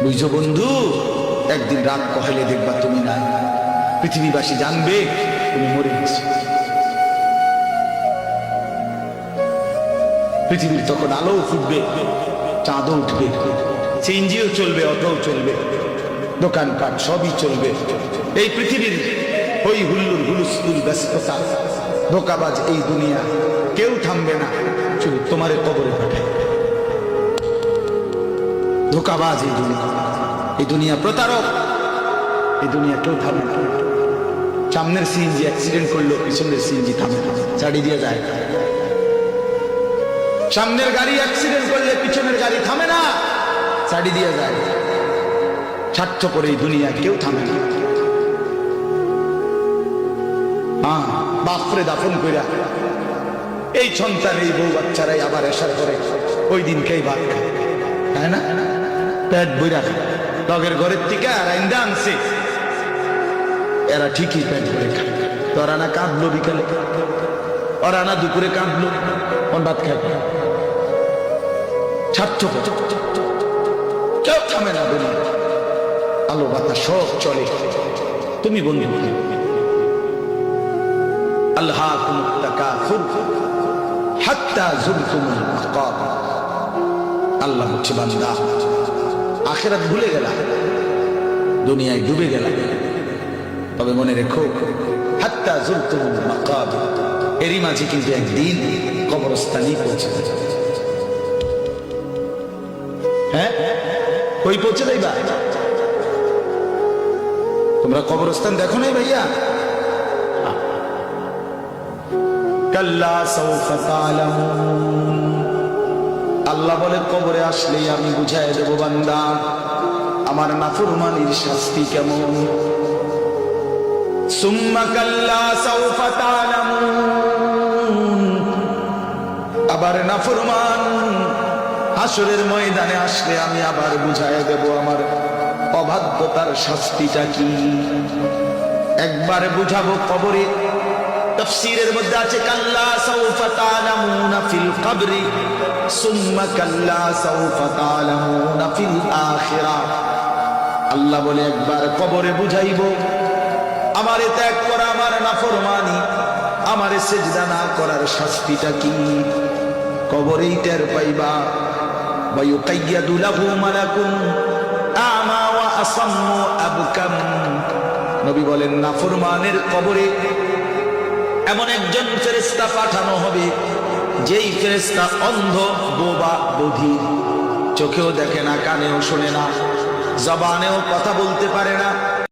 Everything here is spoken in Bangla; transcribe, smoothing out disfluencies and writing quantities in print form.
বুঝছো বন্ধু, একদিন রাত কহেলে দেখবা তুমি নাই, পৃথিবীবাসী জানবে তুমি মরে গেছো। পৃথিবীর তখন আলো ফুটবে, চাঁদও উঠবে, সিএনজিও চলবে, অটোও চলবে, দোকানপাট সবই চলবে। এই পৃথিবীর হই হুল্লুর হুলুস্থুল ব্যস্ততা, ধোকাবাজ এই দুনিয়া, কেউ থামবে না, শুধু তোমারে কবরে পাঠায়। ধোকাবাজ এই দুনিয়া, এই দুনিয়া প্রতারক, এই দুনিয়া কেউ থামবে না। সামনের সিএনজি অ্যাক্সিডেন্ট করলো, পিছনের সিএনজি থামে না, ছাড়ি দিয়ে যায়। সামনের গাড়ি অ্যাক্সিডেন্ট করলে পিছনের গাড়ি থামে না, ছাড়ি দিয়ে যায়। স্বার্থপর এই দুনিয়া কেউ থামে না। বাপরে দাফন কইরা এই সন্তান, এই বউ বাচ্চারাই আবার এসার করে ওই দিনকেই ভাত খায়, তাই না? পেট বইরা লগের ঘরের থেকে আর আইন্দা আনছে, এরা ঠিকই পেট ভরে খায়। তোরা না কাঁদলো বিকালে, ওরা না দুপুরে কাঁদলো, ভাত খায়। স্বার্থপর, কেউ থামে না দুনিয়া, আলো বাতাস সব চলে। তুমি বন্ধু, আল্লাহকুমুত তাকাসুর হাত্তা যুরতুমুল মাকাবির। আল্লাহ বলছে, বান্দা আখিরাত ভুলে গেলা, দুনিয়ায় ডুবে গেলা, তবে মনে রেখো হাত্তা যুরতুমুল মাকাবির, এরই মাঝে কিন্তু একদিন কবরস্থানেই পৌঁছে যাবে। হ্যাঁ, কই পৌঁছে যাইবা? তোমরা কবরস্থান দেখো নাই ভাইয়া? কাল্লা সাউফা তা'লামুন। আল্লাহ বলে, কবরে আসলেই আমি বুঝাই দেব বান্দা আমার নাফরমানির শাস্তি কেমন। সুম্মা কাল্লা সাউফা তা'লামুন। আবার নাফরমান হাসরের ময়দানে আসলে আমি আবার বুঝাই দেব আমার অবাধ্যতার শাস্তিটা কি। একবার বুঝাবো কবরে। তাফসীরের মধ্যে আছে কাল্লা সাউফা তা'লামুনা ফিল কবরি সুম্মা কাল্লা সাউফা তা'লামুনা ফিল আখিরাহ। আল্লাহ বলে, একবার কবরে বুঝাইবো আমারে ত্যাগ করা, আমার নাফরমানি, আমারে সিজদা না করার শাস্তিটা কি। কবরেই টের পাইবা। ওয়া ইউকাইয়াদু লাহু মালাকুন আমা ওয়া আসাম্মু আবকাম। নবী বলেন, নাফরমানের কবরে এমন একজন ফেরেশতা পাঠানো হবে, যেই ফেরেশতা অন্ধ, বোবা, বধির, চোখেও দেখে না, কানেও শোনে না, জবানেও কথা বলতে পারে না।